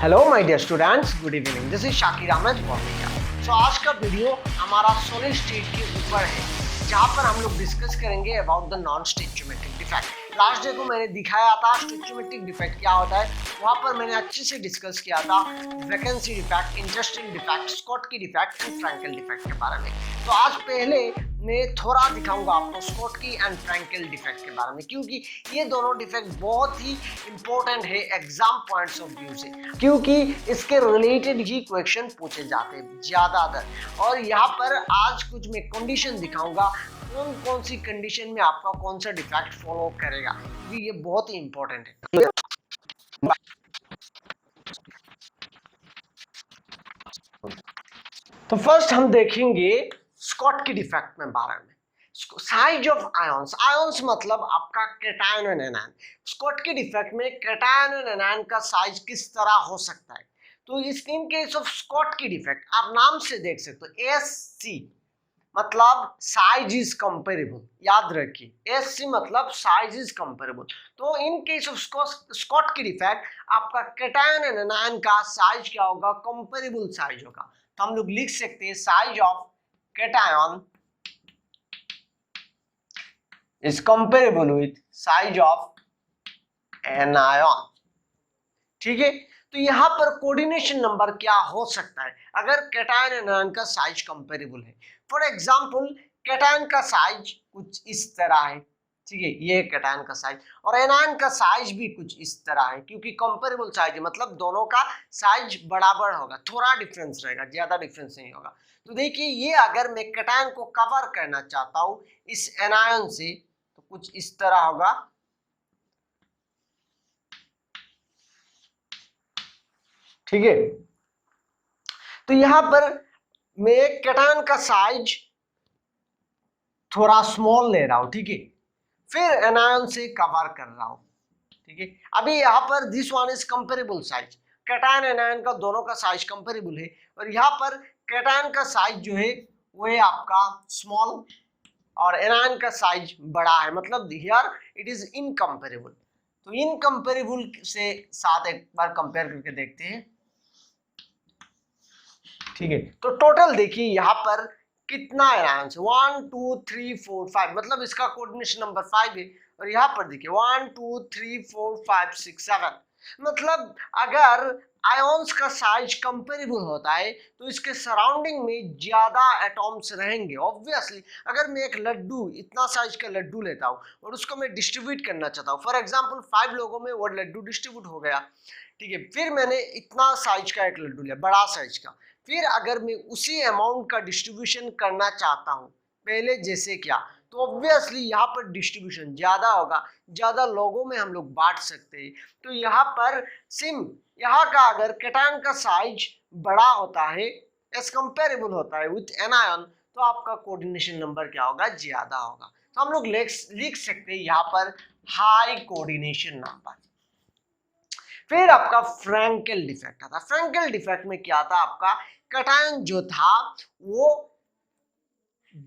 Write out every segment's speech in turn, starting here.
Hello my dear students, good evening. This is Shakir Ahmad Wamiya. So आज का video हमारा solid state के ऊपर है, जहां पर हम लोग डिस्कस करेंगे about the non stoichiometric defect. Last day को मैंने दिखाया था स्टोइचियोमेट्रिक डिफेक्ट क्या होता है, वहां पर मैंने अच्छे से डिस्कस किया था vacancy defect, interesting defect, Schottky defect and Frenkel defect के बारे में। तो आज पहले मैं थोड़ा दिखाऊंगा आपको स्कॉटकी एंड फ्रैंकल डिफेक्ट के बारे में, क्योंकि ये दोनों डिफेक्ट बहुत ही इंपॉर्टेंट है एग्जाम पॉइंट्स ऑफ व्यू से, क्योंकि इसके रिलेटेड ही क्वेश्चन पूछे जाते हैं ज्यादातर। और यहाँ पर आज कुछ मैं कंडीशन दिखाऊंगा, कौन कौन सी कंडीशन में आपका कौन सा डिफेक्ट फॉलो करेगा, क्योंकि ये बहुत ही इंपॉर्टेंट है। तो फर्स्ट हम देखेंगे स्कॉटकी डिफेक्ट में बारे में। साइज ऑफ आयंस, आयंस मतलब आपका कैटायन और एनायन। स्कॉटकी डिफेक्ट में कैटायन और एनायन का साइज किस तरह हो सकता है, तो in case of Schottky defect आप नाम से देख सकते हो, एससी मतलब साइज इज कंपेरेबल, याद रखिए एससी मतलब साइज इज कंपेरेबल। तो in case of Schottky defect आपका कैटायन और एनायन का साइज क्या होगा, कंपेरेबल साइज होगा। तो हम लोग लिख सकते हैं size of cation is comparable with size of anion। ठीक है, तो यहाँ पर कोऑर्डिनेशन नंबर क्या हो सकता है अगर कैटायन एनायन का साइज कंपेरेबल है। फॉर एग्जांपल कैटायन का साइज कुछ इस तरह है, ठीक है, ये कैटायन का साइज, और एनायन का साइज भी कुछ इस तरह है, क्योंकि कंपेरेबल साइज है मतलब दोनों का साइज बराबर होगा, थोड़ा डिफरेंस रहेगा, ज्यादा डिफरेंस नहीं होगा। तो देखिए ये अगर मैं कैटायन को कवर करना चाहता हूँ इस एनायन से, तो कुछ इस तरह होगा, ठीक है। तो यहां पर मैं कैटायन का साइज थोड़ा स्मॉल ले रहा हूं, ठीक है, फिर एनायन से कवर कर रहा हूं, ठीक है। अभी यहाँ पर this one is comparable size, cation anion का दोनों का साइज कंपेरेबल है, और यहाँ पर कैटायन का साइज जो है वो है आपका स्मॉल और एनायन का साइज बड़ा है, मतलब हियर इट इज इनकंपेरेबल। तो इनकंपेरेबल से साथ एक बार कंपेयर करके देखते हैं, ठीक है। तो टोटल देखिए यहाँ पर कितना एनायंस, 1 2 3 4 5, मतलब इसका कोऑर्डिनेशन नंबर 5 है। और यहाँ पर देखिए 1 2 3 4 5 6 7, मतलब अगर आयंस का साइज कंपेरेबल होता है तो इसके सराउंडिंग में ज्यादा एटॉम्स रहेंगे। ऑब्वियसली अगर मैं एक लड्डू, इतना साइज का लड्डू लेता हूँ और उसको मैं डिस्ट्रीब्यूट करना चाहता हूँ, फॉर एग्जाम्पल 5 लोगों में वो लड्डू डिस्ट्रीब्यूट हो गया, ठीक है। फिर मैंने इतना साइज का एक लड्डू लिया, बड़ा साइज का, फिर अगर मैं उसी अमाउंट का डिस्ट्रीब्यूशन करना चाहता हूं पहले जैसे क्या, तो ऑब्वियसली यहाँ पर डिस्ट्रीब्यूशन ज्यादा होगा, ज्यादा लोगों में हम लोग बांट सकते हैं। तो यहाँ पर यहाँ का अगर कैटायन का साइज बड़ा होता है, एज कंपेरेबल होता है विथ एनायन, तो आपका कोऑर्डिनेशन नंबर क्या होगा, ज्यादा होगा। तो हम लोग लिख सकते हैं यहाँ पर हाई कोऑर्डिनेशन नंबर। फिर आपका फ्रैंकल डिफेक्ट आता। फ्रैंकल डिफेक्ट में क्या था, आपका कैटायन जो था वो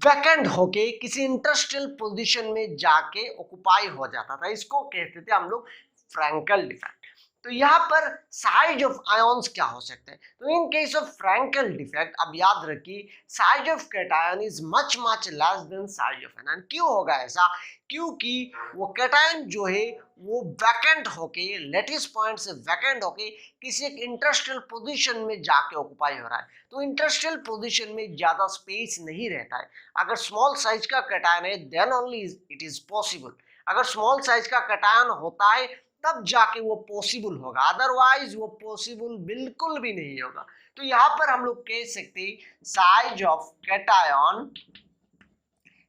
वैकेंट होके किसी इंटरस्टेशियल पोजीशन में जाके ऑक्युपाई हो जाता था, इसको कहते थे हम लोग फ्रैंकल डिफेक्ट। तो यहाँ पर साइज ऑफ आयंस क्या हो सकता है, तो in case of Frenkel defect अब याद रखिए size of cation is much much less than size of anion. क्यों होगा ऐसा, क्योंकि वो कैटायन जो है वो वैकेंट होके, लेटिस पॉइंट से वैकेंट होके किसी एक इंटरस्टेशियल पोजीशन में जाके ऑक्युपाई हो रहा है। तो इंटरस्टेशियल पोजीशन में ज्यादा स्पेस नहीं रहता है। अगर स्मॉल साइज का कैटायन है then only it is possible, अगर स्मॉल साइज का कैटायन होता है तब जाके वो पॉसिबल होगा, अदरवाइज वो पॉसिबल बिल्कुल भी नहीं होगा। तो यहाँ पर हम लोग कह सकते size of cation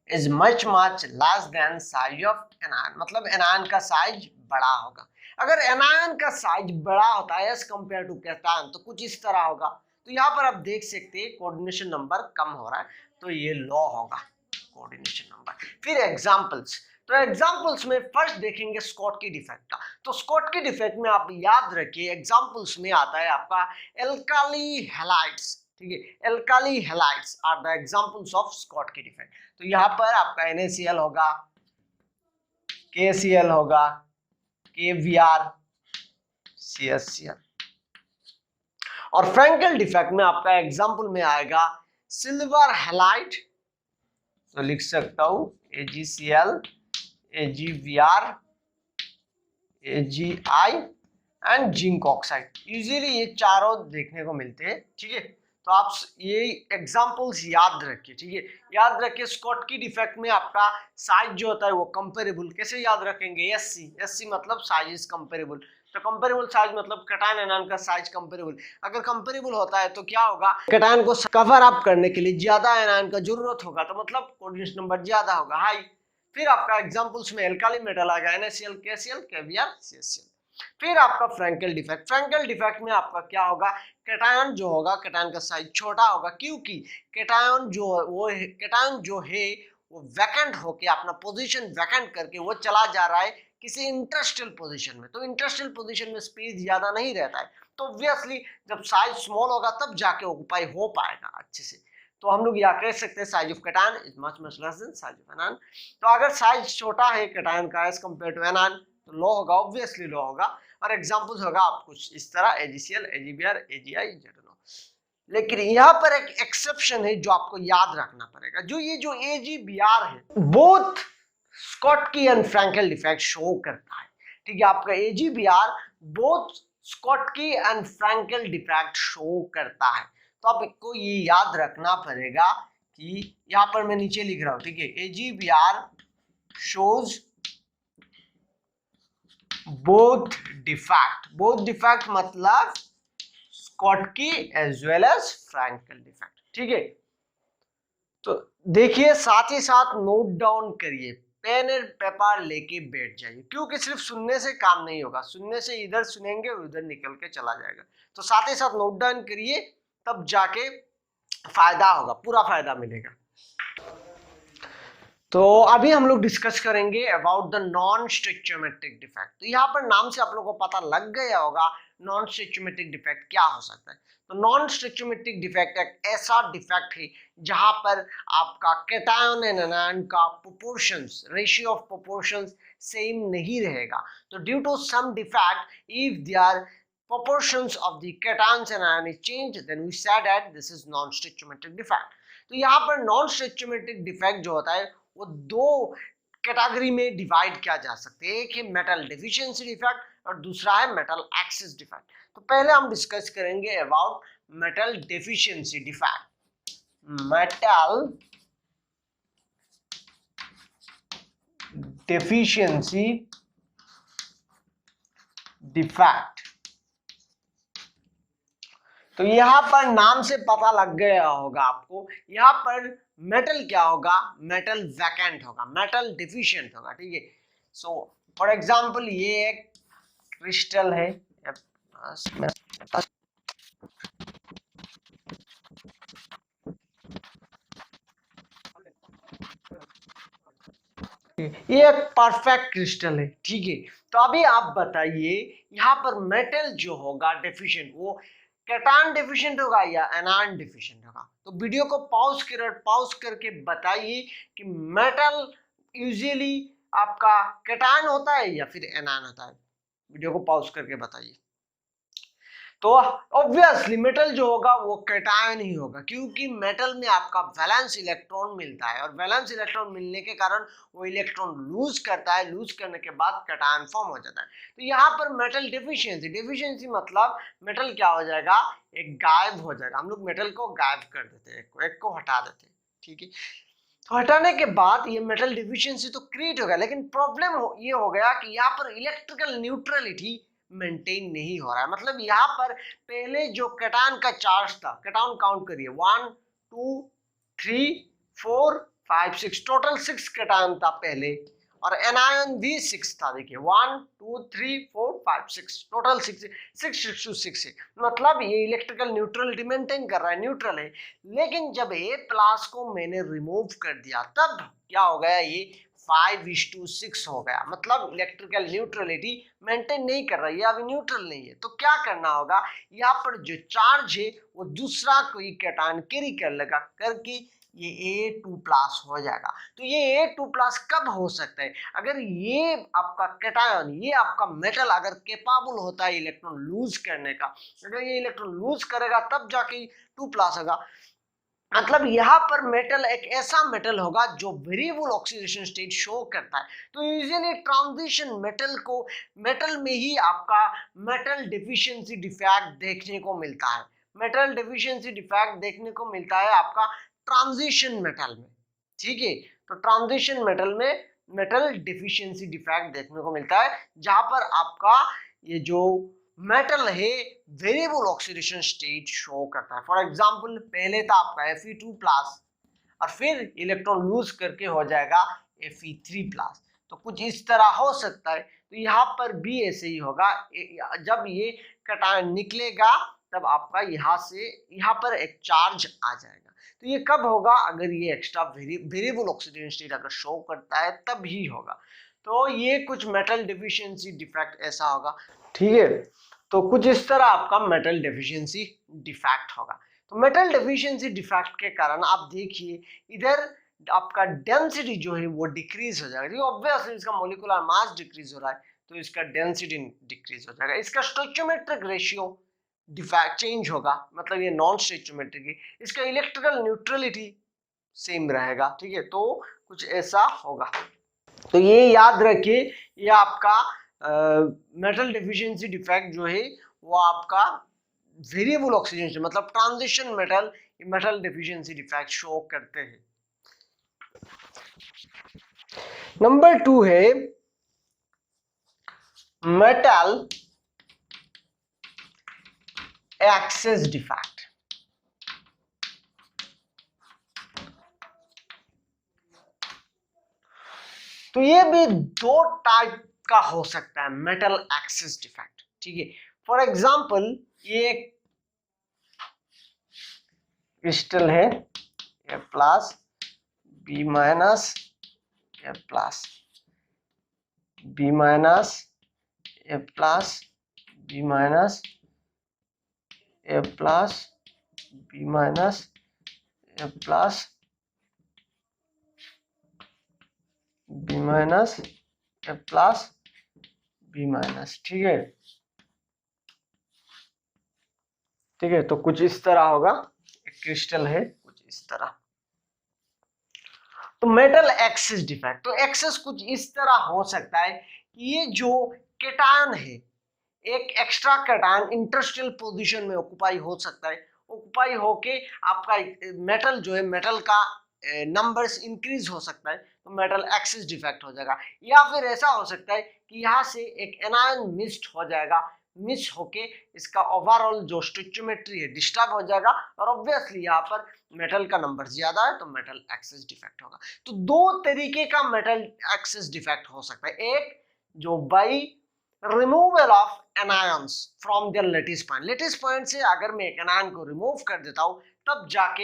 is much much less than size of anion, मतलब एनायन का साइज बड़ा होगा। अगर एनायन का साइज बड़ा होता है एज कंपेयर टू कैटायन तो कुछ इस तरह होगा। तो यहाँ पर आप देख सकते हैं कोऑर्डिनेशन नंबर कम हो रहा है, तो ये लो होगा कोऑर्डिनेशन नंबर। फिर एग्जांपल्स, तो एग्जांपल्स में फर्स्ट देखेंगे स्कॉटकी डिफेक्ट का। तो स्कॉटकी डिफेक्ट में आप याद रखिए एग्जांपल्स में आता है आपका एल्काली हैलाइड्स, ठीक है, alkali halides are the examples of Schottky defect. तो यहाँ पर आपका NaCl होगा, KCl होगा, KBr, CHCl, और फ्रैंकल डिफेक्ट में आपका एग्जाम्पल में आएगा सिल्वर हैलाइड, तो लिख सकता हूं AgCl, AgBr, AgI and zinc oxide. Usually ये चारों देखने को मिलते हैं, ठीक है। तो आप ये एग्जांपल्स याद रखिए, ठीक है। याद रखिए स्कॉटकी डिफेक्ट में आपका साइज जो होता है वो कंपेरेबल, कैसे याद रखेंगे, SC मतलब साइज इज कंपेरेबल। तो कंपेरेबल साइज मतलब कैटायन एनायन का साइज कंपेरेबल। अगर कंपेरेबल होता है तो क्या होगा, कैटायन को कवर अप करने के लिए ज्यादा एनायन का जरूरत होगा, तो मतलब कोऑर्डिनेशन नंबर ज्यादा होगा, हाई। फिर आपका एग्जांपल्स में एल्काली मेटल आ गया NaCl, KCl, KBr, CHCl। फिर आपका फ्रैंकल डिफेक्ट, फ्रैंकल डिफेक्ट में आपका क्या होगा, कैटायन जो होगा, कैटायन का साइज छोटा होगा, क्योंकि कैटायन जो है वो वैकेंट होके अपना पोजीशन वैकेंट करके वो चला जा रहा है किसी इंटरस्टियल पोजीशन में। तो इंटरस्टियल पोजीशन में स्पेस ज्यादा नहीं रहता है, तो ऑब्वियसली जब साइज स्मॉल होगा तब जाके ऑक्यूपाई हो पाएगा अच्छे से। तो हम लोग यहाँ कह सकते हैं size of cation is much less than size of anion. तो अगर साइज छोटा है कैटायन का एज कंपेयर टू एनायन तो लो होगा, ऑब्वियसली लो होगा। और एग्जांपल्स होगा आप कुछ इस तरह AgCl, AgBr, AgI, ZnO। लेकिन यहाँ पर एक एक्सेप्शन है जो आपको याद रखना पड़ेगा, जो ये जो AgBr है both Schottky and Frenkel defect show करता है, ठीक है। आपका AgBr both Schottky and Frenkel defect show करता है। तो आपको ये याद रखना पड़ेगा कि यहाँ पर मैं नीचे लिख रहा हूं, ठीक है, AgBr shows both defect मतलब Schottky as well as Frenkel defect, ठीक है। तो देखिए साथ ही साथ नोट डाउन करिए, पेन एंड पेपर लेके बैठ जाइए, क्योंकि सिर्फ सुनने से काम नहीं होगा, सुनने से इधर सुनेंगे उधर निकल के चला जाएगा। तो साथ ही साथ नोट डाउन करिए, तब जाके फायदा होगा, पूरा फायदा मिलेगा। तो अभी हम लोग डिस्कस करेंगे about the non stoichiometric defect. तो यहाँ पर नाम से आप लोगों को पता लग गया होगा नॉन स्टोइचियोमेट्रिक डिफेक्ट क्या हो सकता है। तो नॉन स्टोइचियोमेट्रिक डिफेक्ट एक ऐसा डिफेक्ट है जहां पर आपका कैटायन एंड एनायन का proportions, ratio of proportions same नहीं रहेगा। तो due to some defect if their proportions of the cations and ion is changed, then we said that this is non-stoichiometric defect। तो यहाँ पर नॉन स्टोइचियोमेट्रिक डिफेक्ट जो होता है वो दो कैटेगरी में डिवाइड किया जा सकते हैं, एक है मेटल डेफिशिएंसी डिफेक्ट और दूसरा है मेटल एक्सेस डिफेक्ट। तो पहले हम डिस्कस करेंगे about metal deficiency defect. Metal deficiency defect, तो यहाँ पर नाम से पता लग गया होगा आपको, यहाँ पर मेटल क्या होगा, मेटल वैकेंट होगा, मेटल डिफिशिएंट होगा, ठीक है। सो फॉर एग्जांपल ये एक क्रिस्टल है, ये एक परफेक्ट क्रिस्टल है, ठीक है। तो अभी आप बताइए यहाँ पर मेटल जो होगा डेफिशिएंट, वो कैटायन डेफिशिएंट होगा या एनायन डेफिशिएंट होगा। तो वीडियो को पॉज करके बताइए कि मेटल यूजुअली आपका कैटायन होता है या फिर एनायन होता है। वीडियो को पॉज करके बताइए। तो ऑब्वियसली मेटल जो होगा वो कैटायन ही होगा, क्योंकि मेटल में आपका वैलेंस इलेक्ट्रॉन मिलता है और वैलेंस इलेक्ट्रॉन मिलने के कारण वो इलेक्ट्रॉन लूज करता है, लूज करने के बाद कैटायन फॉर्म हो जाता है। तो यहाँ पर मेटल डेफिशिएंसी मतलब मेटल क्या हो जाएगा, एक गायब हो जाएगा। हम लोग मेटल को गायब कर देते हैं, एक को हटा देते हैं, ठीक है। तो हटाने के बाद ये मेटल डेफिशिएंसी तो क्रिएट हो गया, लेकिन प्रॉब्लम ये हो गया कि यहाँ पर इलेक्ट्रिकल न्यूट्रलिटी मेंटेन नहीं हो रहा है। मतलब यहाँ पर पहले जो कैटायन का चार्ज था, कैटायन काउंट करिए 1 2 3 4 5 6, टोटल 6 कैटायन था पहले, और एनायन भी 6 था। देखिए 1 2 3 4 5 6, टोटल 6 है। मतलब ये इलेक्ट्रिकल न्यूट्रलिटी मेंटेन कर रहा है, न्यूट्रल है। लेकिन जब A+ को मैंने रिमूव कर दिया तब क्या हो गया, ये 5:6 हो गया। मतलब इलेक्ट्रिकल न्यूट्रलिटी मेंटेन नहीं कर रहा है, अभी न्यूट्रल नहीं है। तो क्या करना होगा, यहाँ पर जो चार्ज है वो दूसरा कोई कैटायन कैरी कर लेगा, करके ये A2+ हो जाएगा। तो ये A2+ कब हो सकता है? अगर ये आपका कैटायन, ये आपका मेटल अगर कैपेबल होता है इलेक्ट्रॉन लूज करने का, अगर ये इलेक्ट्रॉन लूज करेगा तब जाके 2+ होगा। मतलब यहाँ पर मेटल एक ऐसा मेटल होगा जो वेरिएबल ऑक्सीडेशन स्टेट शो करता है। तो यूजुअली ट्रांजिशन मेटल में ही आपका मेटल डेफिशिएंसी डिफेक्ट देखने को मिलता है। मेटल डेफिशिएंसी डिफेक्ट देखने को मिलता है आपका ट्रांजिशन मेटल में, ठीक है। तो ट्रांजिशन मेटल में मेटल डेफिशिएंसी डिफेक्ट देखने को मिलता है, जहां पर आपका ये जो मेटल है वेरिएबल ऑक्सीडेशन स्टेट शो करता है। फॉर एग्जांपल पहले था आपका Fe2+ और फिर इलेक्ट्रॉन लूज करके हो जाएगा Fe3+। तो कुछ इस तरह हो सकता है। तो यहाँ पर भी ऐसे ही होगा, जब ये कैटायन निकलेगा तब आपका यहाँ पर एक चार्ज आ जाएगा। तो ये कब होगा? अगर ये एक्स्ट्रा वेरिएबल ऑक्सीडेशन स्टेट अगर शो करता है तब ही होगा। तो ये कुछ मेटल डेफिशिएंसी डिफेक्ट ऐसा होगा, ठीक है। तो कुछ इस तरह आपका मेटल डेफिशिएंसी डिफेक्ट होगा। तो मेटल डेफिशिएंसी डिफेक्ट के कारण आप देखिए इधर आपका डेंसिटी जो है वो डिक्रीज हो जाएगा, क्योंकि ऑब्वियसली इसका मॉलिक्यूलर मास डिक्रीज हो रहा है, तो इसका डेंसिटी डिक्रीज हो जाएगा। इसका स्टोइचियोमेट्रिक रेशियो डिफेक्ट चेंज होगा, मतलब ये नॉन स्टोइचियोमेट्रिक है। इसका इलेक्ट्रिकल न्यूट्रलिटी सेम रहेगा, ठीक है। तो कुछ ऐसा होगा। तो ये याद रखिए, ये आपका मेटल डेफिशिएंसी डिफेक्ट जो है वो आपका वेरिएबल ऑक्सीजन मतलब transition metal deficiency defect show करते हैं। नंबर 2 है मेटल एक्सेस डिफेक्ट। तो ये भी दो टाइप का हो सकता है मेटल एक्सेस डिफेक्ट, ठीक है। फॉर एग्जांपल ये एक क्रिस्टल है A+, B-, A+, B-, A+, B-, A+, B-, A+, B-, A+, B-, ठीक है, ठीक है। तो कुछ इस तरह होगा, एक क्रिस्टल है कुछ इस तरह। तो मेटल एक्सेस डिफेक्ट, तो एक्सेस कुछ इस तरह हो सकता है कि ये जो कैटायन है, एक एक्स्ट्रा कैटायन इंटरस्टेलर पोजीशन में ऑक्युपाई हो सकता है, ऑक्युपाई होके आपका मेटल जो है मेटल का नंबर्स इंक्रीज हो सकता है, तो मेटल एक्सेस डिफेक्ट हो जाएगा। या फिर ऐसा हो सकता है कि यहाँ से एक एनायन मिस्ड हो जाएगा, मिस होके इसका ओवरऑल जो स्टोइचियोमेट्री है डिस्टर्ब हो जाएगा, और ऑब्वियसली यहाँ पर मेटल का नंबर ज्यादा है तो मेटल एक्सेस डिफेक्ट होगा। तो दो तरीके का मेटल एक्सेस डिफेक्ट हो सकता है, एक जो by removal of anions from their lattice point, lattice point से अगर मैं एक एनायन को रिमूव कर देता हूं तब जाके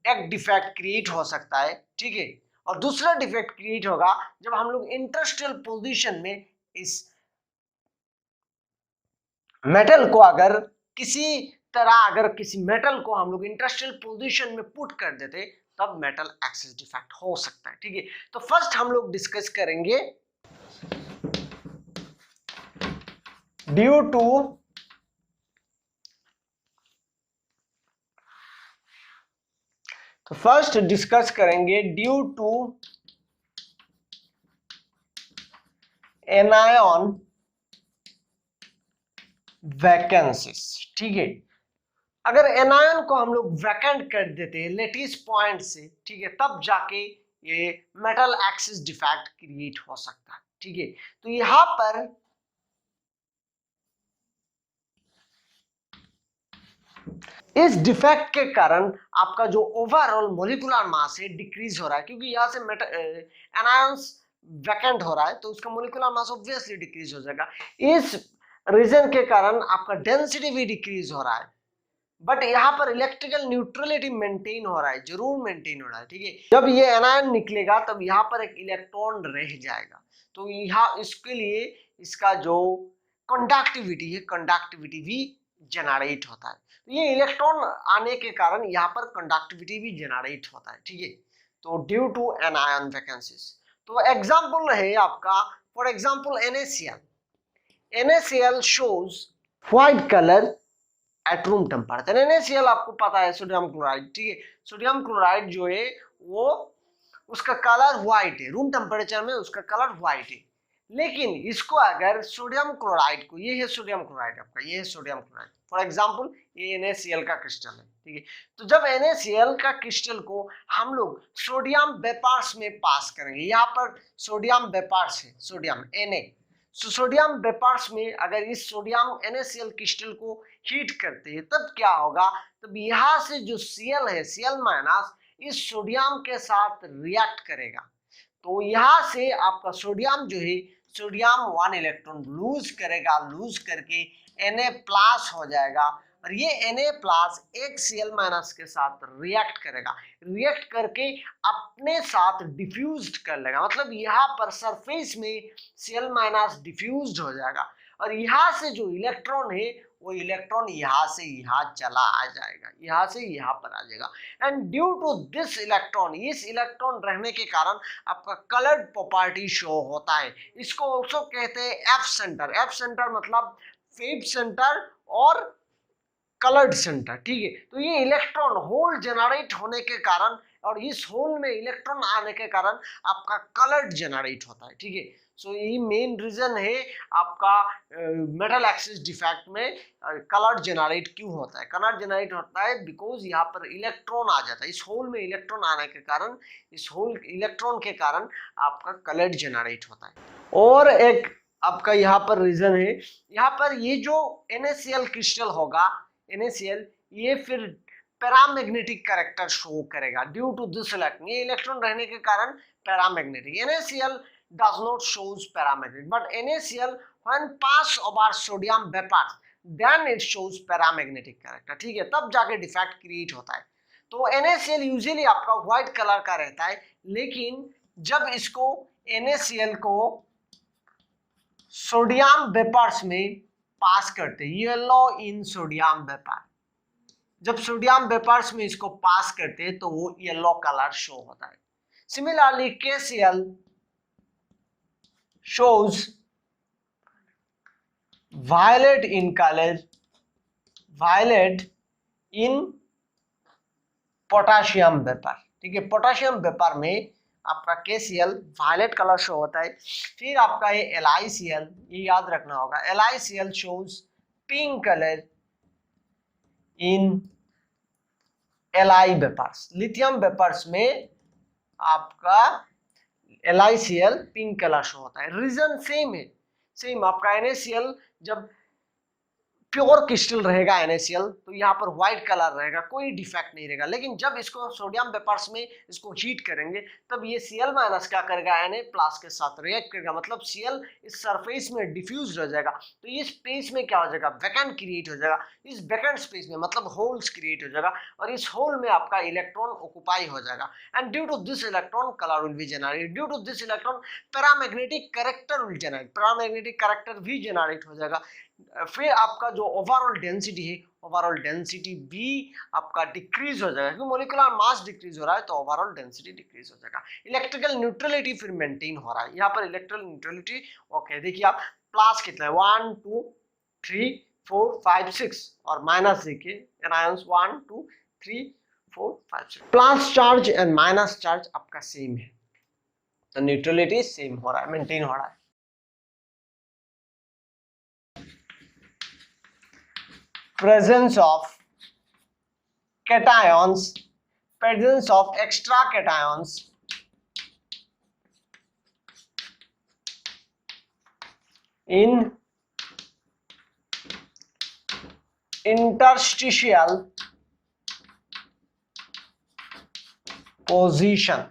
एक डिफेक्ट क्रिएट हो सकता है, ठीक है। और दूसरा डिफेक्ट क्रिएट होगा जब हम लोग इंटरस्टेलर पोजीशन में इस मेटल को अगर किसी मेटल को हम लोग इंटरस्टेलर पोजीशन में पुट कर देते तब मेटल एक्सेस डिफेक्ट हो सकता है, ठीक है। तो फर्स्ट हम लोग डिस्कस करेंगे ड्यू टू तो फर्स्ट डिस्कस करेंगे ड्यू टू एनायन वैकेंसीज, ठीक है। अगर एनायन को हम लोग वैकेंट कर देते हैं लेटिस पॉइंट से, ठीक है, तब जाके ये मेटल एक्सेस डिफेक्ट क्रिएट हो सकता है, ठीक है। तो यहां पर इस डिफेक्ट के कारण आपका जो ओवरऑल मॉलिक्यूलर मास है डिक्रीज हो रहा है, क्योंकि यहाँ से एनायंस वैकेंट हो रहा है तो उसका मॉलिक्यूलर मास ऑब्वियसली डिक्रीज हो जाएगा। इस रीजन के कारण आपका डेंसिटी भी डिक्रीज हो रहा है, बट यहाँ पर इलेक्ट्रिकल न्यूट्रलिटी मेंटेन हो रहा है, जरूर मेंटेन हो रहा है, ठीक है। जब ये एनायन निकलेगा तब यहाँ पर एक इलेक्ट्रॉन रह जाएगा, तो यहाँ इसके लिए इसका जो कंडक्टिविटी है कंडक्टिविटी भी जनरेट होता है। तो ये इलेक्ट्रॉन आने के कारण यहाँ पर कंडक्टिविटी भी जनरेट होता है, ठीक है। तो ड्यू टू एनायन वैकेंसीज, तो एग्जांपल है आपका for example NaCl। NaCl shows white color at room temperature। NaCl आपको पता है सोडियम क्लोराइड, ठीक है। सोडियम क्लोराइड जो है वो उसका कलर व्हाइट है, रूम टेम्परेचर में उसका कलर व्हाइट है। लेकिन इसको अगर सोडियम क्लोराइड को, ये है सोडियम क्लोराइड आपका, ये है सोडियम क्लोराइड फॉर एग्जांपल, ये NaCl का क्रिस्टल है, ठीक है। तो जब NaCl का क्रिस्टल को हम लोग सोडियम वेपर्स में पास करेंगे, यहाँ पर सोडियम वेपर्स है, सोडियम Na, सोडियम वेपर्स में अगर इस सोडियम NaCl क्रिस्टल को हीट करते हैं तब क्या होगा, तब यहाँ से जो Cl है, Cl माइनस इस सोडियम के साथ रिएक्ट करेगा। तो यहाँ से आपका सोडियम जो है, सोडियम 1 इलेक्ट्रॉन लूज करेगा, लूज करके Na प्लस हो जाएगा, और ये Na प्लस एक Cl माइनस के साथ रिएक्ट करेगा, रिएक्ट करके अपने साथ डिफ्यूज्ड कर लेगा, मतलब यहाँ पर सरफेस में Cl माइनस डिफ्यूज्ड हो जाएगा, और यहाँ से जो इलेक्ट्रॉन है वो इलेक्ट्रॉन यहाँ से यहाँ चला आ जाएगा, यहाँ से यहाँ पर आ जाएगा। And due to this electron, इस इलेक्ट्रॉन रहने के कारण आपका कलर्ड प्रॉपर्टी शो होता है। इसको ऑल्सो कहते हैं एफ सेंटर। एफ सेंटर मतलब फेब सेंटर और कलर्ड सेंटर, ठीक है। तो ये इलेक्ट्रॉन होल जनरेट होने के कारण और इस होल में इलेक्ट्रॉन आने के कारण आपका कलर्ड जनरेट होता है, ठीक है। सो ये मेन रीजन है आपका मेटल एक्सिस डिफेक्ट में कलर जनरेट क्यों होता है। कलर जनरेट होता है बिकॉज यहाँ पर इलेक्ट्रॉन आ जाता है, इस होल में इलेक्ट्रॉन आने के कारण, इस होल इलेक्ट्रॉन के कारण आपका कलर जनरेट होता है। और एक आपका यहाँ पर रीजन है, यहाँ पर ये जो NaCl क्रिस्टल होगा, NaCl, ये फिर पैरामैग्नेटिक कैरेक्टर शो करेगा ड्यू टू दिस इलेक्ट्रॉन, ये इलेक्ट्रॉन रहने के कारण paramagnetic. NaCl does not shows paramagnetic, but NaCl when pass over sodium vapor then it shows paramagnetic character, ठीक है, तब जाके डिफेक्ट क्रिएट होता है। तो NaCl यूजुअली आपका व्हाइट कलर का रहता है, लेकिन जब इसको NaCl को सोडियम वेपर्स में पास करते, येलो इन सोडियम वेपर, जब सोडियम वेपर्स में इसको पास करते हैं तो वो येलो कलर शो होता है। Similarly KCl shows violet in color, violet in potassium vapor, ठीक है। पोटाशियम वेपर में आपका KCl वायलेट कलर शो होता है। फिर आपका ये LiCl, ये याद रखना होगा, LiCl shows pink colour in Li vapours, lithium vapours में आपका LiCl पिंक कलर शो होता है। रीजन सेम है, सेम आपका NaCl जब प्योर क्रिस्टल रहेगा NaCl तो यहाँ पर व्हाइट कलर रहेगा, कोई डिफेक्ट नहीं रहेगा। लेकिन जब इसको सोडियम वेपर्स में इसको हीट करेंगे तब ये Cl माइनस क्या करेगा, Na प्लस के साथ रिएक्ट करेगा, मतलब Cl इस सरफेस में डिफ्यूज हो जाएगा। तो ये स्पेस में क्या हो जाएगा, वैकेंट क्रिएट हो जाएगा। इस वैकेंट स्पेस में मतलब होल्स क्रिएट हो जाएगा और इस होल में आपका इलेक्ट्रॉन ऑक्युपाई हो जाएगा। And due to this electron colour will be generate, due to this electron paramagnetic character will generate, paramagnetic character भी जनरेट हो जाएगा। फिर आपका जो ओवरऑल डेंसिटी है, ओवरऑल डेंसिटी भी आपका डिक्रीज हो जाएगा, क्योंकि मोलिकुलर मास डिक्रीज हो रहा है तो ओवरऑल डेंसिटी डिक्रीज हो जाएगा। इलेक्ट्रिकल न्यूट्रलिटी फिर मेंटेन हो रहा है, यहाँ पर इलेक्ट्रिकल न्यूट्रलिटी ओके। देखिए आप प्लस कितना है, 1 2 3 4 5 6 और माइनस देखिए anions 1 2 3 4 5 6, plus charge and minus charge आपका सेम है, तो न्यूट्रलिटी सेम हो रहा है, मेंटेन हो रहा है। Presence of cations, presence of extra cations in interstitial position,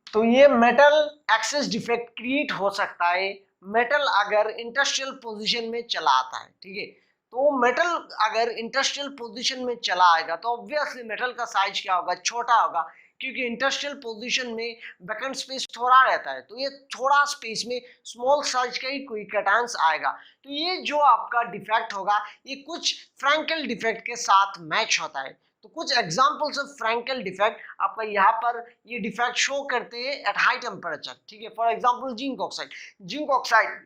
तो ये मेटल एक्सिस डिफेक्ट क्रिएट हो सकता है मेटल अगर इंडस्ट्रियल पोजीशन में चला आता है, ठीक है। तो मेटल अगर इंडस्ट्रियल पोजीशन में चला आएगा तो ऑब्वियसली मेटल का साइज क्या होगा, छोटा होगा। क्योंकि इंडस्ट्रियल पोजीशन में वैकेंट स्पेस थोड़ा रहता है, तो ये थोड़ा स्पेस में स्मॉल साइज का ही कोई कैटायंस आएगा। तो ये जो आपका डिफेक्ट होगा ये कुछ फ्रैंकल डिफेक्ट के साथ मैच होता है। तो कुछ एग्जांपल्स ऑफ फ्रैंकल डिफेक्ट आपका यहाँ पर ये डिफेक्ट शो करते हैं एट हाई टेम्परेचर, ठीक है। फॉर एग्जांपल जिंक ऑक्साइड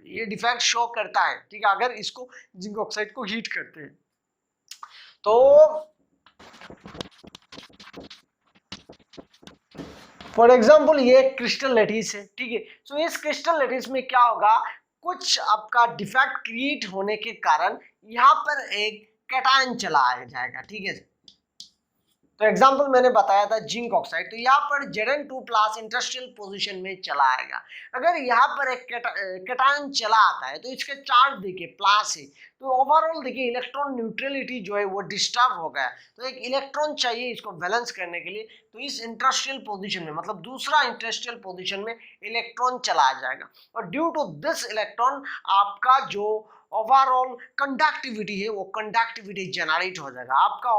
ये डिफेक्ट शो करता है, ठीक है, अगर इसको जिंक ऑक्साइड को हीट करते हैं। तो फॉर एग्जाम्पल ये क्रिस्टल लैटिस है, ठीक है। सो इस क्रिस्टल लैटिस में क्या होगा, कुछ आपका डिफेक्ट क्रिएट होने के कारण यहाँ पर एक कैटायन चला जाएगा, ठीक है। तो एग्जांपल मैंने बताया था जिंक ऑक्साइड, तो यहाँ पर Zn2+ इंडस्ट्रियल पोजीशन में चला आएगा। अगर यहाँ पर एक कैटायन चला आता है तो इसके चार्ज देखिए प्लस है, तो ओवरऑल देखिए इलेक्ट्रॉन न्यूट्रलिटी जो है वो डिस्टर्ब हो गया। तो एक इलेक्ट्रॉन चाहिए इसको बैलेंस करने के लिए, तो इस इंडस्ट्रियल पोजीशन में मतलब दूसरा इंडस्ट्रियल पोजीशन में इलेक्ट्रॉन चला जाएगा, और ड्यू टू दिस इलेक्ट्रॉन आपका जो ओवरऑल कंडक्टिविटी है वो कंडक्टिविटी जनरेट हो जाएगा आपका।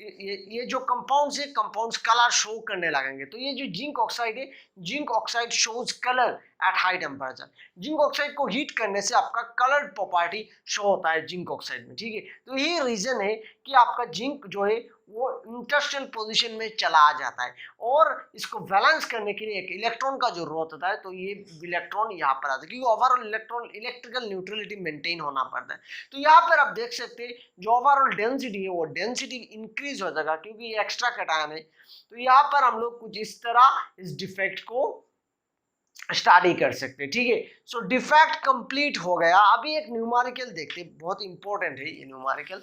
ये जो कंपाउंड्स है कंपाउंड्स कलर शो करने लगेंगे। तो ये जो जिंक ऑक्साइड है, zinc oxide shows colour at high temperature. Zinc oxide को हीट करने से आपका कलर्ड प्रॉपर्टी शो होता है जिंक ऑक्साइड में, ठीक है। तो ये रीजन है कि आपका जिंक जो है वो इंडस्ट्रियल पोजीशन में चला जाता है, और इसको बैलेंस करने के लिए एक इलेक्ट्रॉन का जरूरत होता है। तो ये इलेक्ट्रॉन यहाँ पर आता है, क्योंकि overall electron electrical neutrality maintain होना पड़ता है। तो यहाँ पर आप देख सकते हैं जो ओवरऑल डेंसिटी है वो डेंसिटी इंक्रीज हो जाएगा, क्योंकि ये एक्स्ट्रा कैटायन है। तो यहाँ पर हम लोग कुछ इस तरह इस डिफेक्ट को स्टडी कर सकते हैं, ठीक है। सो डिफेक्ट कंप्लीट हो गया। अभी एक न्यूमेरिकल देखते हैं, बहुत इंपॉर्टेंट है ये न्यूमेरिकल।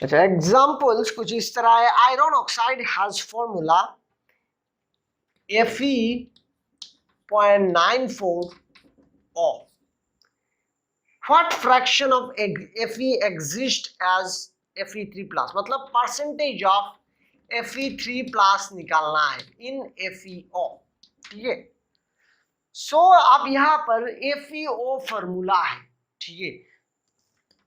अच्छा, एग्जांपल्स कुछ इस तरह है। Iron oxide has formula Fe.94O। What fraction of Fe exist as Fe3+, मतलब परसेंटेज ऑफ Fe3+ निकालना है इन FeO, ठीक है। सो अब यहाँ पर FeO फॉर्मूला है, ठीक है।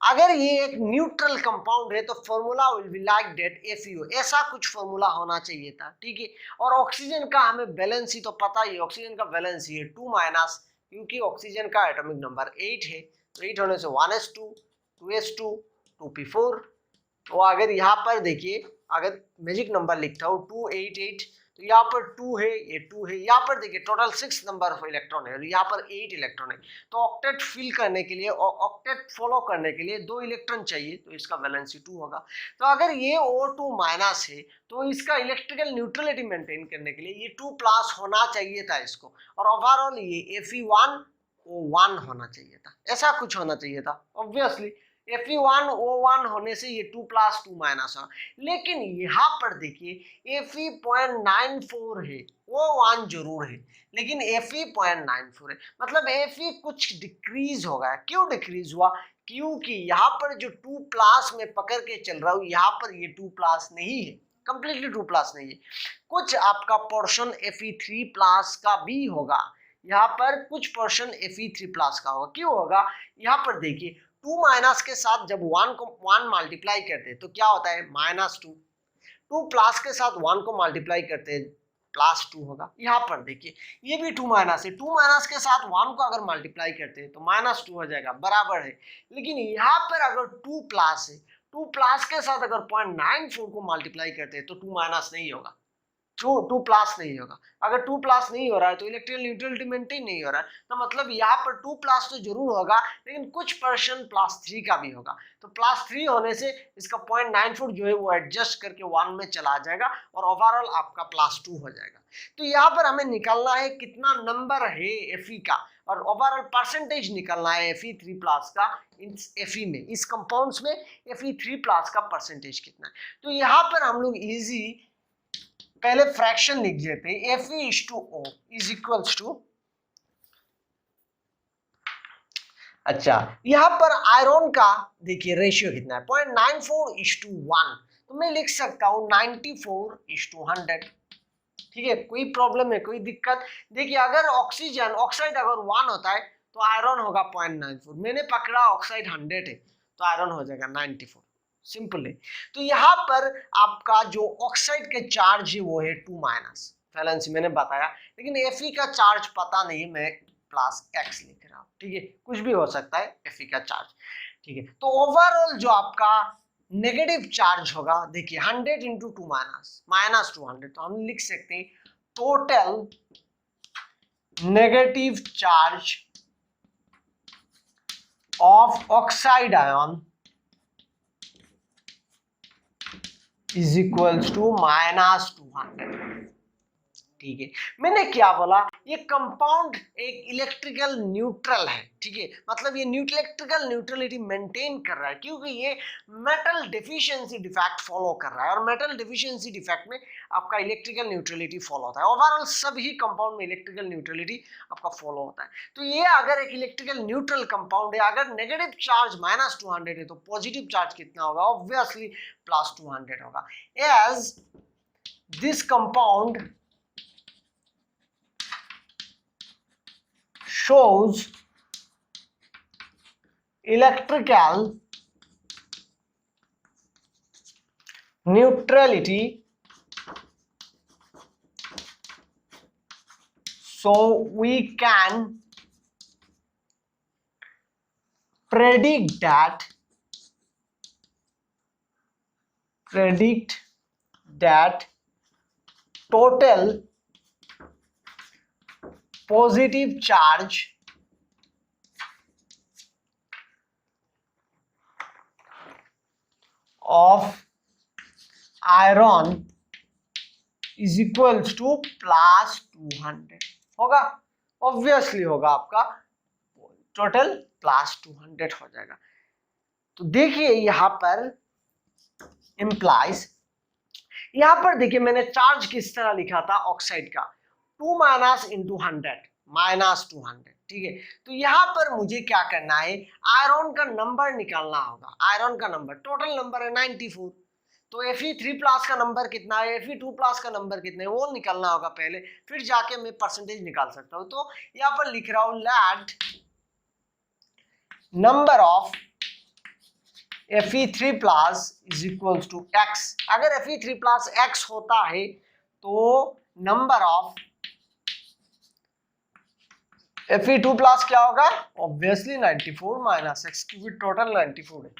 अगर ये एक न्यूट्रल कंपाउंड है तो formula will be like that FeO, ऐसा कुछ फॉर्मूला होना चाहिए था, ठीक है। और ऑक्सीजन का हमें बैलेंस ही तो पता ही, ऑक्सीजन का बैलेंस ही है 2-, क्योंकि ऑक्सीजन का एटॉमिक नंबर 8 है, तो 8 होने से 1s2 2s2 2p4। तो अगर यहाँ पर देखिए, अगर मैजिक नंबर लिखता हूँ 288, तो यहाँ पर 2 है, ये 2 है। यहाँ पर देखिए टोटल 6 नंबर ऑफ इलेक्ट्रॉन है, और यहाँ पर 8 इलेक्ट्रॉन है। तो ऑक्टेट फिल करने के लिए और ऑक्टेट फॉलो करने के लिए 2 इलेक्ट्रॉन चाहिए, तो इसका वैलेंसी 2 होगा। तो अगर ये O2- है तो इसका इलेक्ट्रिकल न्यूट्रलिटी मेंटेन करने के लिए ये 2+ होना चाहिए था इसको, और ओवरऑल ये Fe1O1 होना चाहिए था, ऐसा कुछ होना चाहिए था ऑब्वियसली। Fe1O1 होने से ये 2+, 2- है। लेकिन यहाँ पर देखिए Fe.94 है, O1 जरूर है लेकिन Fe.94 है, मतलब Fe कुछ डिक्रीज हो गया। क्यों डिक्रीज हुआ? क्योंकि यहाँ पर जो 2+ में पकड़ के चल रहा हूँ, यहाँ पर ये 2+ नहीं है, कंप्लीटली 2+ नहीं है। कुछ आपका पोर्शन Fe3+ का भी होगा, यहाँ पर कुछ पोर्शन Fe3+ का होगा। क्यों होगा? यहाँ पर देखिए 2- के साथ जब 1 को 1 मल्टीप्लाई करते हैं तो क्या होता है -2, 2+ के साथ 1 को मल्टीप्लाई करते हैं +2 होगा। यहाँ पर देखिए ये भी 2- है, 2- के साथ 1 को अगर मल्टीप्लाई करते हैं तो -2 हो जाएगा, बराबर है। लेकिन यहाँ पर अगर 2+ है, 2+ के साथ अगर 0.94 को मल्टीप्लाई करते हैं तो 2- नहीं होगा, 2+ नहीं होगा। अगर 2+ नहीं हो रहा है तो इलेक्ट्रिकल न्यूट्रलिटी मेंटेन नहीं हो रहा है, तो मतलब यहाँ पर 2+ तो जरूर होगा, लेकिन कुछ पर्सन +3 का भी होगा। तो +3 होने से इसका 0.94 जो है वो एडजस्ट करके 1 में चला जाएगा, और ओवरऑल आपका +2 हो जाएगा। तो यहाँ पर हमें निकालना है कितना नंबर है Fe का, और ओवरऑल परसेंटेज निकालना है Fe3+ का Fe में, इस कंपाउंड्स में Fe3+ का परसेंटेज कितना है। तो यहाँ पर हम लोग इजी पहले फ्रैक्शन लिख देते हैं, Fe/O इज इक्वल्स टू, अच्छा यहाँ पर आयरन का देखिए रेशियो कितना है 0.94:1, तो मैं लिख सकता हूँ 94:100, ठीक है। कोई प्रॉब्लम है, कोई दिक्कत? देखिए अगर ऑक्सीजन ऑक्साइड अगर 1 होता है तो आयरन होगा 0.94, मैंने पकड़ा ऑक्साइड 100 है तो आयरन हो जाएगा 94। सिंपल है। तो यहाँ पर आपका जो ऑक्साइड के चार्ज है वो है 2- वैलेंस मैंने बताया, लेकिन Fe का चार्ज पता नहीं, मैं +x लिख रहा हूँ, ठीक है, कुछ भी हो सकता है Fe का चार्ज, ठीक है। तो ओवरऑल जो आपका नेगेटिव चार्ज होगा, देखिए 100 इंटू 2 -200, तो हम लिख सकते हैं total negative charge of oxide ion is equals to -200, ठीक है। मैंने क्या बोला, ये कंपाउंड एक इलेक्ट्रिकल न्यूट्रल है, ठीक है, मतलब ये इलेक्ट्रिकल न्यूट्रलिटी मेंटेन कर रहा है, क्योंकि ये मेटल डेफिशिएंसी डिफेक्ट फॉलो कर रहा है, और मेटल डेफिशिएंसी डिफेक्ट में आपका इलेक्ट्रिकल न्यूट्रलिटी फॉलो होता है। ओवरऑल सभी कंपाउंड में इलेक्ट्रिकल न्यूट्रलिटी आपका फॉलो होता है। तो ये अगर एक इलेक्ट्रिकल न्यूट्रल कंपाउंड है, अगर नेगेटिव चार्ज -200 है, तो पॉजिटिव चार्ज कितना होगा, ऑब्वियसली +200 होगा। As this compound shows electrical neutrality, so we can predict that total positive charge of iron is equals to +200 होगा, ऑब्वियसली होगा, आपका टोटल +200 हो जाएगा। तो देखिए यहाँ पर इंप्लाइज, यहाँ पर देखिए मैंने चार्ज किस तरह लिखा था ऑक्साइड का, 2 इंटू 100 -200, ठीक है। तो यहाँ पर मुझे क्या करना है, आयरन का नंबर निकालना होगा। आयरन का नंबर, टोटल नंबर है 94, तो Fe3+ का नंबर कितना है, Fe2+ का नंबर कितना है, वो निकालना होगा पहले, फिर जाके मैं परसेंटेज निकाल सकता हूँ। तो यहाँ पर लिख रहा हूँ let number of Fe3+ is equals to x। अगर Fe3+ x होता है तो नंबर ऑफ Fe2+ क्या होगा, ऑब्वियसली 94 - x, क्योंकि टोटल 94 है,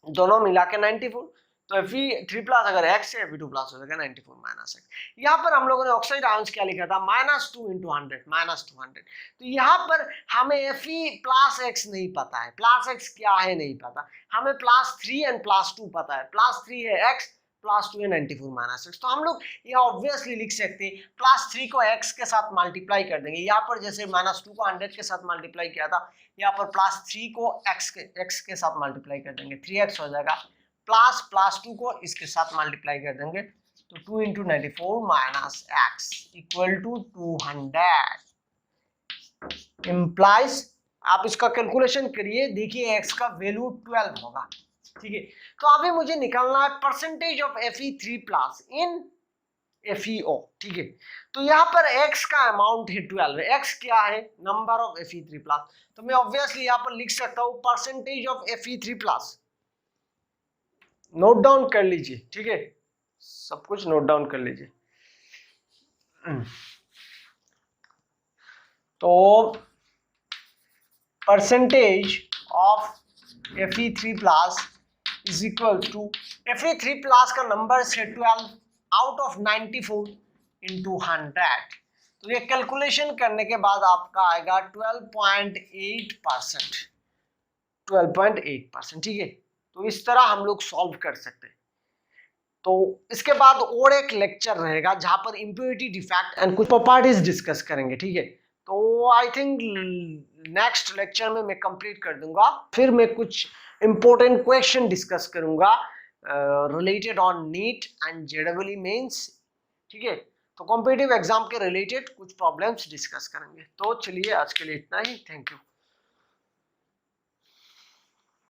दोनों मिला के 94, तो Fe3+ अगर x है, Fe2+ हो जाएगा 94 - x। यहाँ पर हम लोगों ने ऑक्साइड आयंस क्या लिखा था, -2 इंटू 100 -200। तो यहाँ पर हमें Fe+x नहीं पता है, +x क्या है नहीं पता, हमें +3 एंड +2 पता है, +3 है x, +2 है 94 - x। तो हम लोग यहाँ ऑब्वियसली लिख सकते हैं +3 को x के साथ मल्टीप्लाई कर देंगे, यहाँ पर जैसे -2 को 100 के साथ मल्टीप्लाई किया था, यहाँ पर +3 को x के साथ मल्टीप्लाई कर देंगे, 3x हो जाएगा, +2 को इसके साथ मल्टीप्लाई कर देंगे, तो 2 into 94 - x equal to 200 implies. आप इसका कैलकुलेशन करिए, देखिए x का वैल्यू 12 होगा, ठीक है। तो अभी मुझे निकालना है percentage of Fe3+ in FeO, ठीक है। तो यहाँ पर x का अमाउंट है 12, x क्या है, नंबर ऑफ Fe3+, तो मैं ऑब्वियसली यहाँ पर लिख सकता हूँ percentage of Fe3+, note down कर लीजिए, ठीक है, सब कुछ नोट डाउन कर लीजिए। तो percentage of Fe3+ is equal to, Fe3+ का नंबर है 12 आउट ऑफ 94 इंटू 100, तो ये कैलकुलेशन करने के बाद आपका आएगा 12.8%, 12.8%, ठीक है। तो इस तरह हम लोग सॉल्व कर सकते हैं। तो इसके बाद और एक लेक्चर रहेगा जहां पर इम्प्योरिटी डिफेक्ट एंड कुछ प्रॉपर्टीज डिस्कस करेंगे, ठीक है। तो आई थिंक नेक्स्ट लेक्चर में मैं कंप्लीट कर दूंगा, फिर मैं कुछ इंपॉर्टेंट क्वेश्चन डिस्कस करूंगा related on NEET and JEE mains, ठीक है। तो कॉम्पिटिटिव एग्जाम के रिलेटेड कुछ प्रॉब्लम्स डिस्कस करेंगे। तो चलिए आज के लिए इतना ही, थैंक यू।